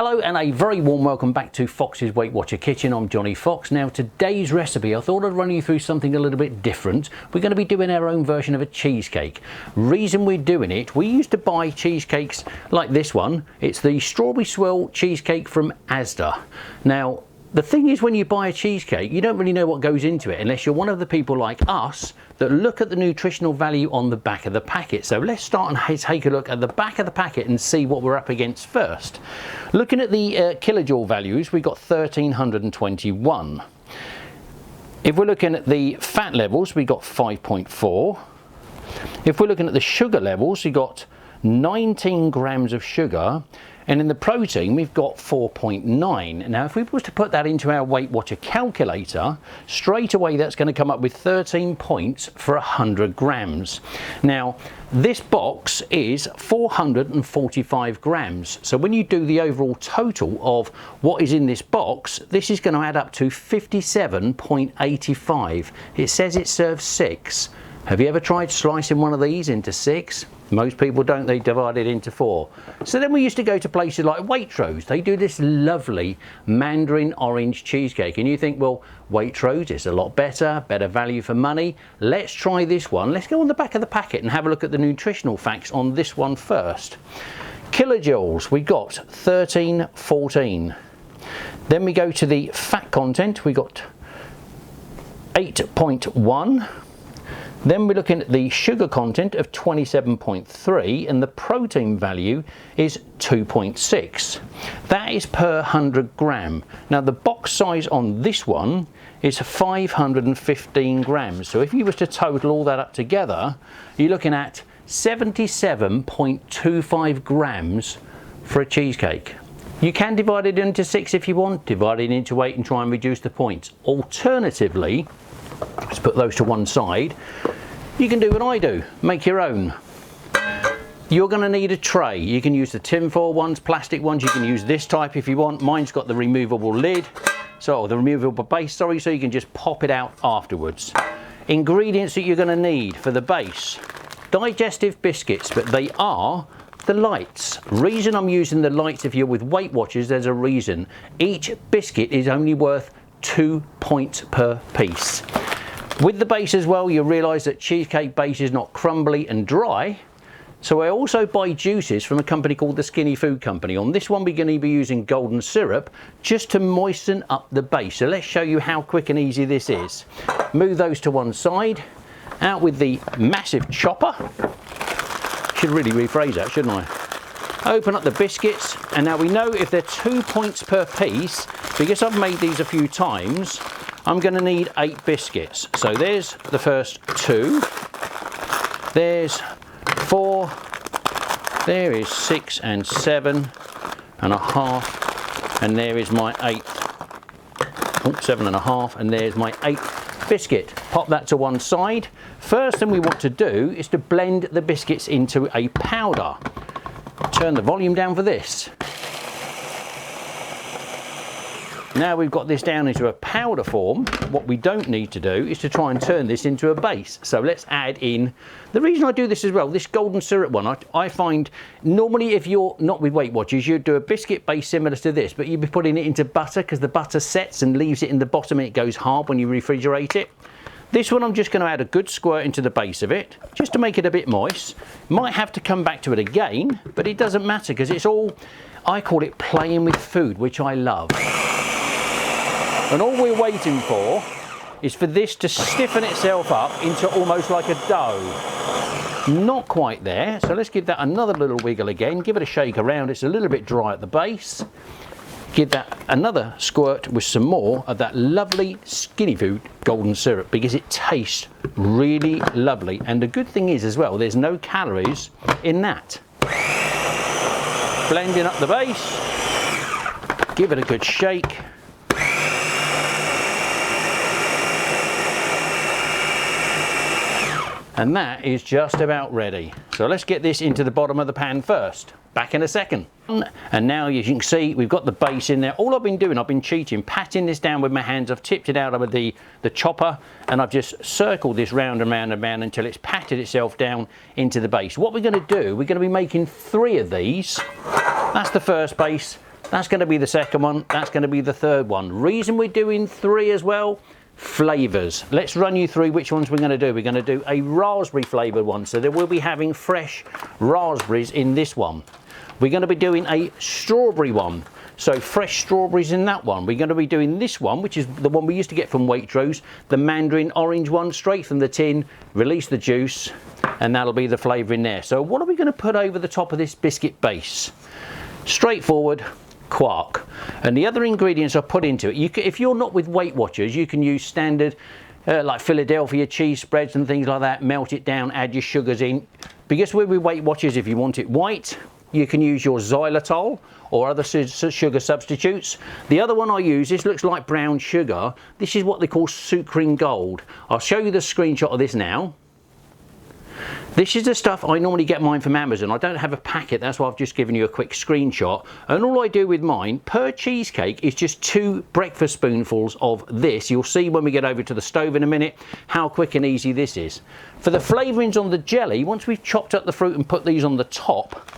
Hello and a very warm welcome back to Fox's Weight Watcher Kitchen. I'm Johnny Fox. Now today's recipe, I thought I'd run you through something a little bit different. We're going to be doing our own version of a cheesecake. Reason we're doing it, we used to buy cheesecakes like this one. It's the strawberry swirl cheesecake from Asda. Now the thing is, when you buy a cheesecake, you don't really know what goes into it unless you're one of the people like us that look at the nutritional value on the back of the packet. So let's start and take a look at the back of the packet and see what we're up against first. Looking at the kilojoule values, we've got 1321. If we're looking at the fat levels, we've got 5.4. If we're looking at the sugar levels, we've got 19 grams of sugar. And in the protein, we've got 4.9. Now, if we was to put that into our Weight Watcher calculator, straight away that's going to come up with 13 points for 100 grams. Now, this box is 445 grams. So when you do the overall total of what is in this box, this is going to add up to 57.85. It says it serves 6. Have you ever tried slicing one of these into 6? Most people don't, they divide it into 4. So then we used to go to places like Waitrose. They do this lovely mandarin orange cheesecake. And you think, well, Waitrose is a lot better value for money. Let's try this one. Let's go on the back of the packet and have a look at the nutritional facts on this one first. Kilojoules, we got 1314. Then we go to the fat content, we got 8.1. Then we're looking at the sugar content of 27.3 and the protein value is 2.6. That is per 100 gram. Now the box size on this one is 515 grams. So if you was to total all that up together, you're looking at 77.25 grams for a cheesecake. You can divide it into 6 if you want, divide it into 8 and try and reduce the points. Alternatively, let's put those to one side. You can do what I do, make your own. You're going to need a tray. You can use the tinfoil ones, plastic ones. You can use this type if you want. Mine's got the removable lid, so the removable base, sorry, so you can just pop it out afterwards. Ingredients that you're going to need for the base: digestive biscuits, but they are the lights. Reason I'm using the lights, if you're with Weight Watchers, there's a reason. Each biscuit is only worth 2 points per piece. With the base as well, you'll realise that cheesecake base is not crumbly and dry. So I also buy juices from a company called the Skinny Food Company. On this one, we're going to be using golden syrup just to moisten up the base. So let's show you how quick and easy this is. Move those to one side. Out with the massive chopper. Should really rephrase that, shouldn't I? Open up the biscuits, and now we know if they're 2 points per piece, because I've made these a few times, I'm going to need 8 biscuits. So there's the first 2, there's 4, there is 6 and 7.5, and there is my 8th, 7.5, and there's my 8th biscuit. Pop that to one side. First thing we want to do is to blend the biscuits into a powder. Turn the volume down for this. Now we've got this down into a powder form, what we don't need to do is to try and turn this into a base. So let's add in, the reason I do this as well, this golden syrup one, I find normally if you're not with Weight Watchers, you'd do a biscuit base similar to this, but you'd be putting it into butter because the butter sets and leaves it in the bottom and it goes hard when you refrigerate it. This one I'm just going to add a good squirt into the base of it, just to make it a bit moist. Might have to come back to it again, but it doesn't matter because it's all, I call it playing with food, which I love. And all we're waiting for is for this to stiffen itself up into almost like a dough. Not quite there, so let's give that another little wiggle again. Give it a shake around, it's a little bit dry at the base. Give that another squirt with some more of that lovely Skinny Food golden syrup because it tastes really lovely. And the good thing is as well, there's no calories in that. Blending up the base, give it a good shake. And that is just about ready. So let's get this into the bottom of the pan first. Back in a second. And now as you can see, we've got the base in there. All I've been doing, I've been cheating, patting this down with my hands. I've tipped it out with the chopper and I've just circled this round and round and round until it's patted itself down into the base. What we're going to do, we're going to be making 3 of these. That's the first base. That's going to be the second one. That's going to be the third one. Reason we're doing 3 as well, flavours. Let's run you through which ones we're going to do. We're going to do a raspberry flavoured one. So there we'll be having fresh raspberries in this one. We're going to be doing a strawberry one. So fresh strawberries in that one. We're going to be doing this one, which is the one we used to get from Waitrose, the mandarin orange one, straight from the tin, release the juice, and that'll be the flavour in there. So what are we going to put over the top of this biscuit base? Straightforward, Quark. And the other ingredients I put into it, if you're not with Weight Watchers, you can use standard like Philadelphia cheese spreads and things like that, melt it down, add your sugars in. Because we're with Weight Watchers, if you want it white, you can use your xylitol or other sugar substitutes. The other one I use, this looks like brown sugar. This is what they call Sukrin Gold. I'll show you the screenshot of this now. This is the stuff I normally get mine from Amazon. I don't have a packet, that's why I've just given you a quick screenshot. And all I do with mine, per cheesecake, is just 2 breakfast spoonfuls of this. You'll see when we get over to the stove in a minute how quick and easy this is. For the flavourings on the jelly, once we've chopped up the fruit and put these on the top,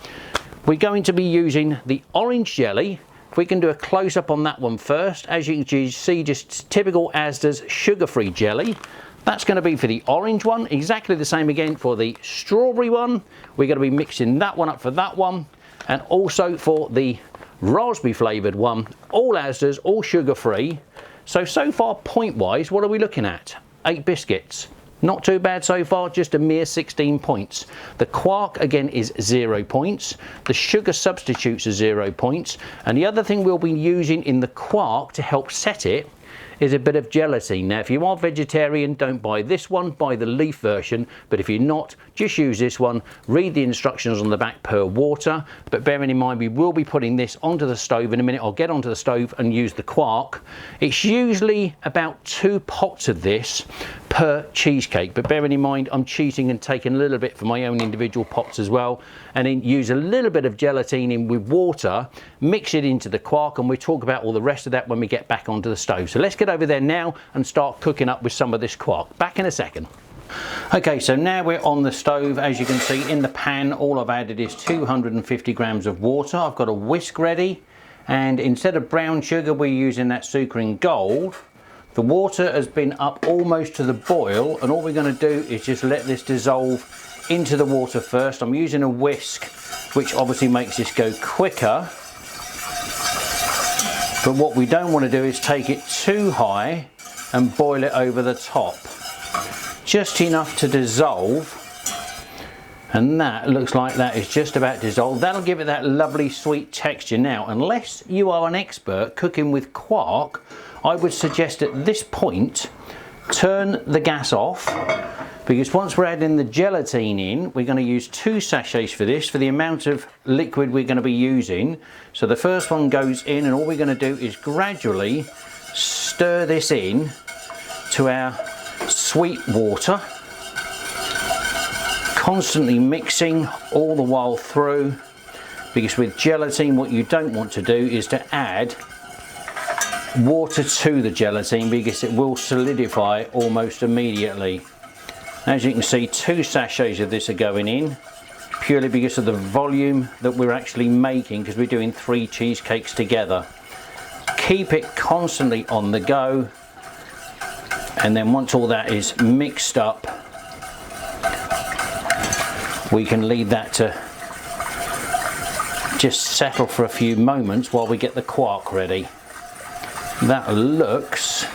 we're going to be using the orange jelly. If we can do a close-up on that one first, as you can see, just typical Asda's sugar-free jelly. That's going to be for the orange one. Exactly the same again for the strawberry one. We're going to be mixing that one up for that one. And also for the raspberry flavoured one, all Asda's, all sugar-free. So far, point-wise, what are we looking at? 8 biscuits. Not too bad so far, just a mere 16 points. The Quark, again, is 0 points. The sugar substitutes are 0 points. And the other thing we'll be using in the Quark to help set it is a bit of gelatine. Now, if you are vegetarian, don't buy this one, buy the leaf version. But if you're not, just use this one. Read the instructions on the back per water. But bearing in mind, we will be putting this onto the stove in a minute. I'll get onto the stove and use the Quark. It's usually about 2 pots of this per cheesecake, but bearing in mind I'm cheating and taking a little bit for my own individual pots as well, and then use a little bit of gelatine in with water, mix it into the Quark, and we'll talk about all the rest of that when we get back onto the stove. So let's get over there now and start cooking up with some of this Quark. Back in a second. Okay, so now we're on the stove. As you can see in the pan, all I've added is 250 grams of water. I've got a whisk ready, and instead of brown sugar we're using that Sukrin Gold. The water has been up almost to the boil, and all we're going to do is just let this dissolve into the water first. I'm using a whisk, which obviously makes this go quicker. But what we don't want to do is take it too high and boil it over the top. Just enough to dissolve. And that looks like that is just about dissolved. That'll give it that lovely sweet texture. Now, unless you are an expert cooking with Quark, I would suggest at this point, turn the gas off, because once we're adding the gelatine in, we're going to use 2 sachets for this, for the amount of liquid we're going to be using. So the first one goes in, and all we're going to do is gradually stir this in to our sweet water, constantly mixing all the while through, because with gelatine what you don't want to do is to add water to the gelatine, because it will solidify almost immediately. As you can see, 2 sachets of this are going in, purely because of the volume that we're actually making, because we're doing 3 cheesecakes together. Keep it constantly on the go, and then once all that is mixed up, we can leave that to just settle for a few moments while we get the Quark ready. That looks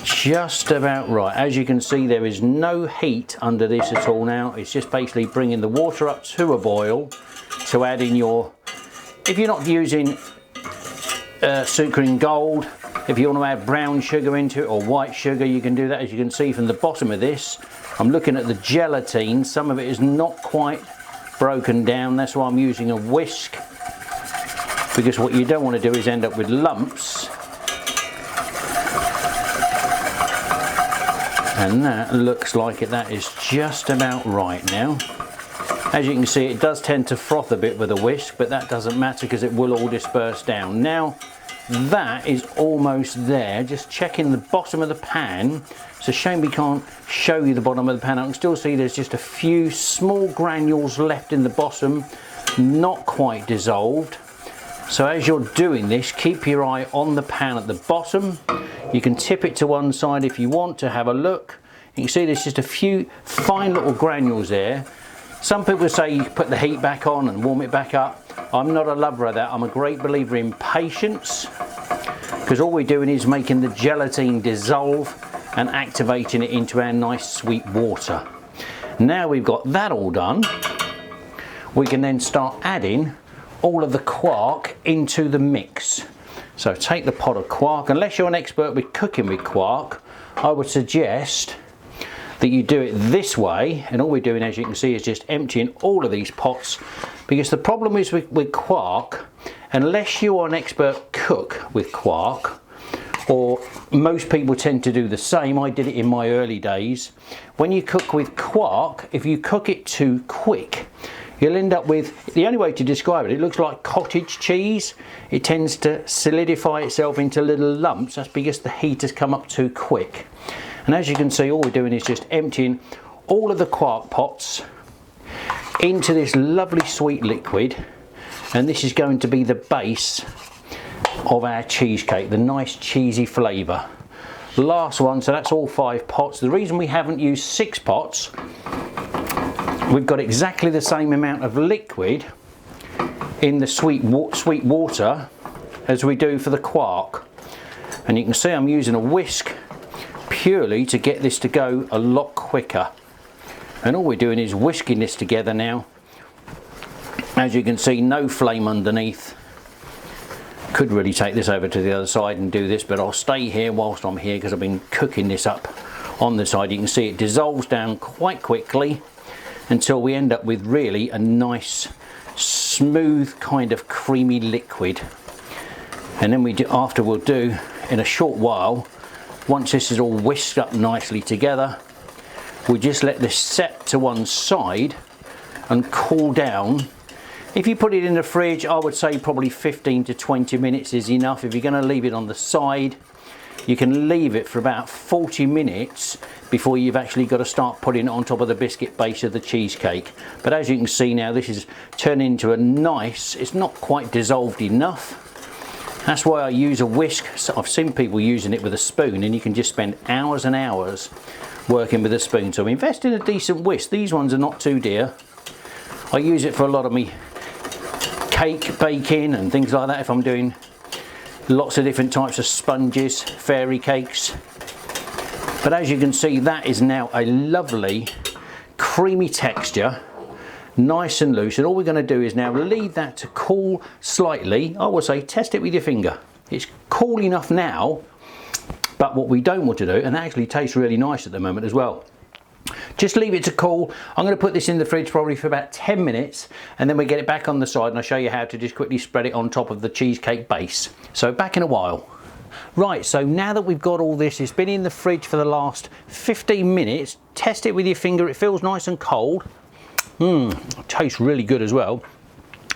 just about right. As you can see, there is no heat under this at all now. It's just basically bringing the water up to a boil to add in your, if you're not using Sukrin Gold, if you want to add brown sugar into it or white sugar, you can do that. As you can see from the bottom of this, I'm looking at the gelatine. Some of it is not quite broken down. That's why I'm using a whisk, because what you don't want to do is end up with lumps. And that looks like it. That is just about right now. As you can see, it does tend to froth a bit with a whisk, but that doesn't matter because it will all disperse down. Now that is almost there. Just checking the bottom of the pan. It's a shame we can't show you the bottom of the pan. I can still see there's just a few small granules left in the bottom, not quite dissolved. So as you're doing this, keep your eye on the pan at the bottom. You can tip it to one side if you want to have a look. You can see there's just a few fine little granules there. Some people say you put the heat back on and warm it back up. I'm not a lover of that. I'm a great believer in patience, because all we're doing is making the gelatine dissolve and activating it into our nice sweet water. Now we've got that all done, we can then start adding all of the quark into the mix. So take the pot of quark. Unless you're an expert with cooking with quark, I would suggest that you do it this way, and all we're doing, as you can see, is just emptying all of these pots, because the problem is with quark, unless you are an expert cook with quark, or most people tend to do the same, I did it in my early days, when you cook with quark, if you cook it too quick, you'll end up with, the only way to describe it, it looks like cottage cheese. It tends to solidify itself into little lumps. That's because the heat has come up too quick. And as you can see, all we're doing is just emptying all of the quark pots into this lovely sweet liquid, and this is going to be the base of our cheesecake, the nice cheesy flavour. Last one, so that's all 5 pots. The reason we haven't used 6 pots, we've got exactly the same amount of liquid in the sweet water as we do for the quark. And you can see I'm using a whisk purely to get this to go a lot quicker. And all we're doing is whisking this together now. As you can see, no flame underneath. Could really take this over to the other side and do this, but I'll stay here whilst I'm here because I've been cooking this up on the side. You can see it dissolves down quite quickly until we end up with really a nice smooth kind of creamy liquid. And then after we'll do in a short while, once this is all whisked up nicely together, we just let this set to one side and cool down. If you put it in the fridge, I would say probably 15 to 20 minutes is enough. If you're going to leave it on the side, you can leave it for about 40 minutes before you've actually got to start putting it on top of the biscuit base of the cheesecake. But as you can see now, this is turned into a nice, it's not quite dissolved enough. That's why I use a whisk. So I've seen people using it with a spoon, and you can just spend hours and hours working with a spoon. So invest in a decent whisk. These ones are not too dear. I use it for a lot of me cake baking and things like that, if I'm doing lots of different types of sponges, fairy cakes. But as you can see, that is now a lovely creamy texture, nice and loose, and all we're going to do is now leave that to cool slightly. I would say test it with your finger. It's cool enough now, but what we don't want to do, and that actually tastes really nice at the moment as well, just leave it to cool. I'm going to put this in the fridge probably for about 10 minutes, and then we get it back on the side and I'll show you how to just quickly spread it on top of the cheesecake base. So back in a while. Right, so now that we've got all this, it's been in the fridge for the last 15 minutes. Test it with your finger. It feels nice and cold. Tastes really good as well.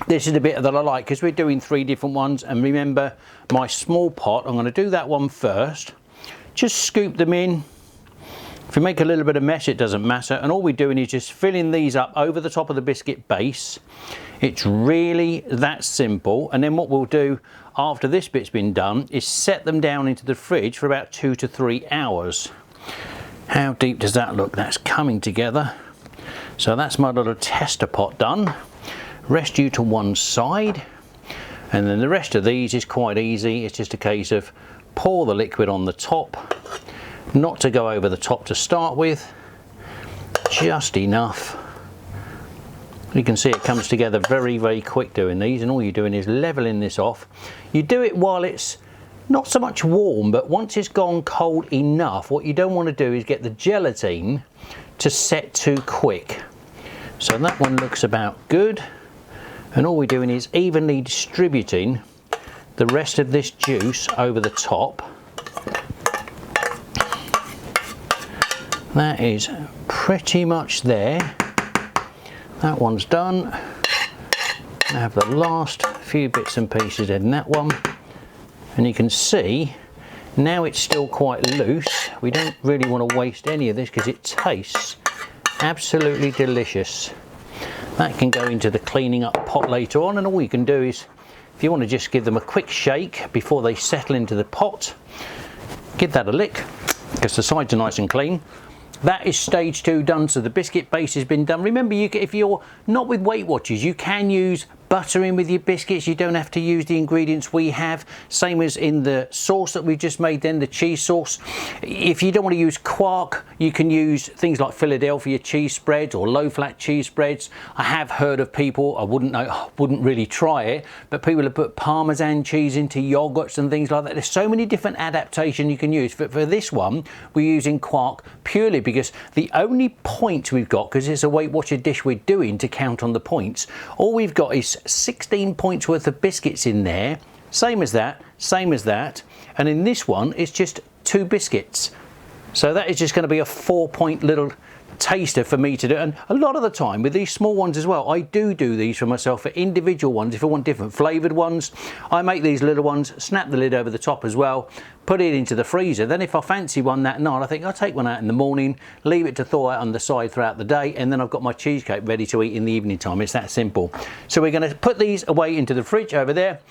This is the bit that I like because we're doing 3 different ones, and remember my small pot, I'm going to do that one first. Just scoop them in. If you make a little bit of mess, it doesn't matter, and all we're doing is just filling these up over the top of the biscuit base. It's really that simple. And then what we'll do after this bit's been done is set them down into the fridge for about 2 to 3 hours. How deep does that look? That's coming together. So that's my little tester pot done. Rest you to one side, and then the rest of these is quite easy. It's just a case of pour the liquid on the top, not to go over the top to start with, just enough. You can see it comes together very, very quick doing these, and all you're doing is leveling this off. You do it while it's not so much warm, but once it's gone cold enough, what you don't want to do is get the gelatine to set too quick. So that one looks about good, and all we're doing is evenly distributing the rest of this juice over the top. That is pretty much there. That one's done. I have the last few bits and pieces in that one, and you can see now it's still quite loose. We don't really want to waste any of this because it tastes absolutely delicious. That can go into the cleaning up pot later on, and all you can do is If you want to just give them a quick shake before they settle into the pot, give that a lick because the sides are nice and clean. That is stage 2 done, so the biscuit base has been done. Remember, if you're not with Weight Watchers, you can use butter in with your biscuits. You don't have to use the ingredients we have. Same as in the sauce that we've just made then, the cheese sauce. If you don't want to use Quark, you can use things like Philadelphia cheese spreads or low fat cheese spreads. I have heard of people, I wouldn't really try it, but people have put Parmesan cheese into yogurts and things like that. There's so many different adaptations you can use. But for this one, we're using Quark purely because the only point we've got, because it's a Weight Watcher dish we're doing to count on the points, all we've got is 16 points worth of biscuits in there, same as that, and in this one it's just 2 biscuits, so that is just going to be a 4-point little taster for me to do. And a lot of the time with these small ones as well, I do these for myself for individual ones. If I want different flavoured ones, I make these little ones, snap the lid over the top as well, put it into the freezer. Then if I fancy one that night, I think I'll take one out in the morning, leave it to thaw out on the side throughout the day, and then I've got my cheesecake ready to eat in the evening time. It's that simple. So we're going to put these away into the fridge over there,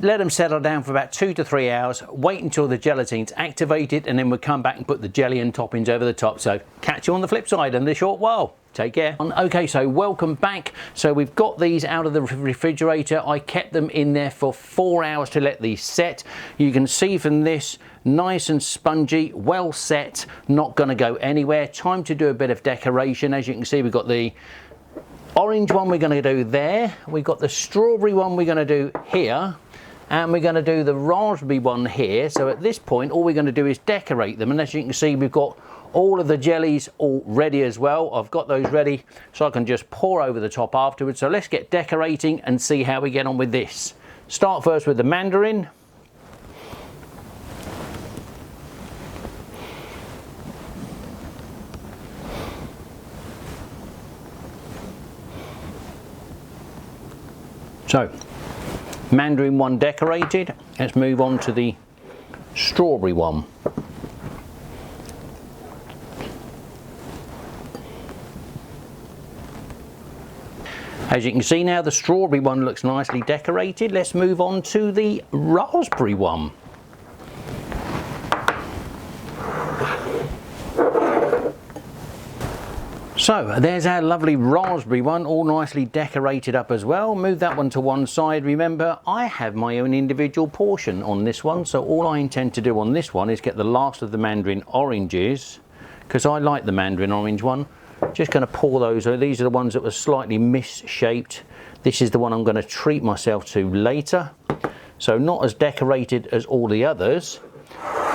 let them settle down for about 2 to 3 hours, wait until the gelatine's activated, and then we'll come back and put the jelly and toppings over the top. So catch you on the flip side in a short while. Take care. Okay, so welcome back. So we've got these out of the refrigerator. I kept them in there for 4 hours to let these set. You can see from this, nice and spongy, well set, not going to go anywhere. Time to do a bit of decoration. As you can see, we've got the orange one we're going to do there. We've got the strawberry one we're going to do here. And we're going to do the raspberry one here. So at this point, all we're going to do is decorate them. And as you can see, we've got all of the jellies all ready as well. I've got those ready so I can just pour over the top afterwards. So let's get decorating and see how we get on with this. Start first with the mandarin. So, mandarin one decorated. Let's move on to the strawberry one. As you can see now, the strawberry one looks nicely decorated. Let's move on to the raspberry one. So there's our lovely raspberry one, all nicely decorated up as well. Move that one to one side. Remember, I have my own individual portion on this one, so all I intend to do on this one is get the last of the mandarin oranges, because I like the mandarin orange one. Just going to pour those. These are the ones that were slightly misshaped. This is the one I'm going to treat myself to later. So not as decorated as all the others.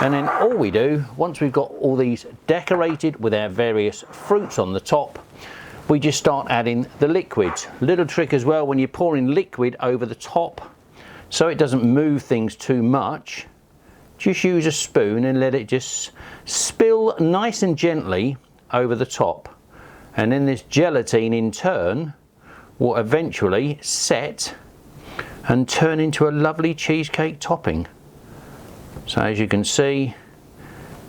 And then all we do, once we've got all these decorated with our various fruits on the top, we just start adding the liquids. Little trick as well, when you're pouring liquid over the top, so it doesn't move things too much, just use a spoon and let it just spill nice and gently over the top. And then this gelatine in turn will eventually set and turn into a lovely cheesecake topping. So as you can see,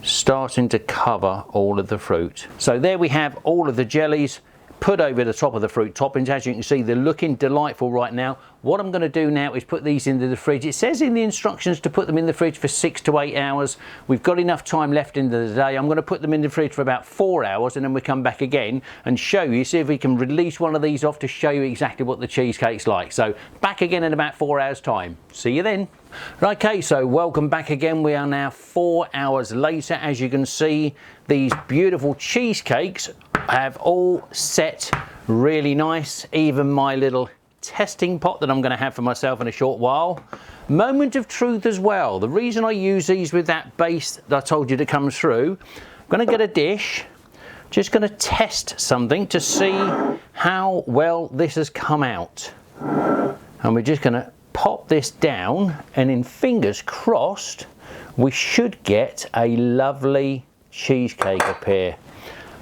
starting to cover all of the fruit. So there we have all of the jellies put over the top of the fruit toppings. As you can see, they're looking delightful right now. What I'm going to do now is put these into the fridge. It says in the instructions to put them in the fridge for 6 to 8 hours. We've got enough time left into the day. I'm going to put them in the fridge for about 4 hours, and then we come back again and show you, see if we can release one of these off to show you exactly what the cheesecake's like. So back again in about 4 hours time. See you then. Okay, so welcome back again. We are now 4 hours later. As you can see, these beautiful cheesecakes have all set really nice. Even my little testing pot that I'm going to have for myself in a short while. Moment of truth as well. The reason I use these with that base that I told you to come through, I'm going to get a dish, just going to test something to see how well this has come out. And we're just going to pop this down, and in fingers crossed, we should get a lovely cheesecake up here.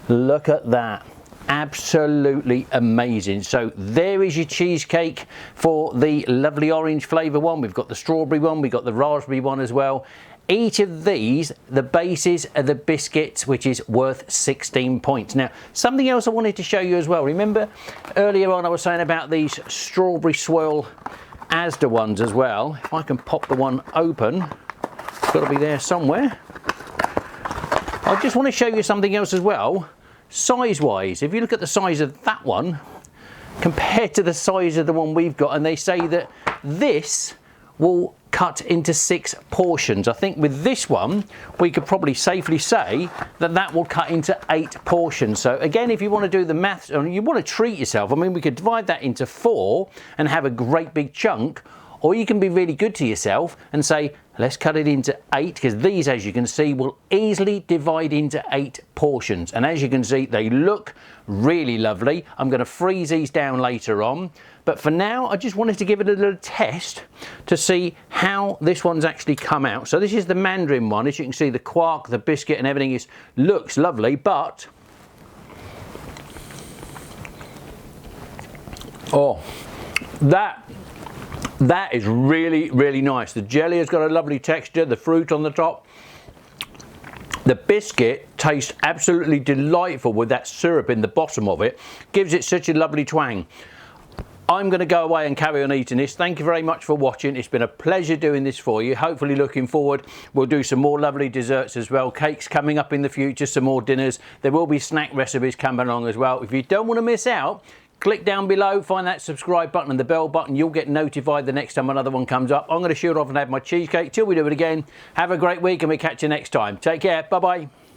Look at that. Absolutely amazing. So there is your cheesecake for the lovely orange flavour one. We've got the strawberry one, we've got the raspberry one as well. Each of these, the bases are the biscuits, which is worth 16 points. Now, something else I wanted to show you as well. Remember earlier on I was saying about these strawberry swirl Asda ones as well. If I can pop the one open, it's got to be there somewhere. I just want to show you something else as well. Size-wise, if you look at the size of that one compared to the size of the one we've got, and they say that this will cut into 6 portions. I think with this one we could probably safely say that that will cut into 8 portions. So again, if you want to do the maths and you want to treat yourself, I mean, we could divide that into 4 and have a great big chunk, or you can be really good to yourself and say, let's cut it into 8, because these, as you can see, will easily divide into 8 portions. And as you can see, they look really lovely. I'm going to freeze these down later on. But for now, I just wanted to give it a little test to see how this one's actually come out. So this is the Mandarin one. As you can see, the Quark, the biscuit and everything looks lovely, but oh, that is really, really nice. The jelly has got a lovely texture, the fruit on the top. The biscuit tastes absolutely delightful with that syrup in the bottom of it. Gives it such a lovely twang. I'm going to go away and carry on eating this. Thank you very much for watching. It's been a pleasure doing this for you. Hopefully looking forward, we'll do some more lovely desserts as well. Cakes coming up in the future, some more dinners. There will be snack recipes coming along as well. If you don't want to miss out, click down below, find that subscribe button and the bell button. You'll get notified the next time another one comes up. I'm going to shoot off and have my cheesecake. Till we do it again, have a great week and we'll catch you next time. Take care. Bye-bye.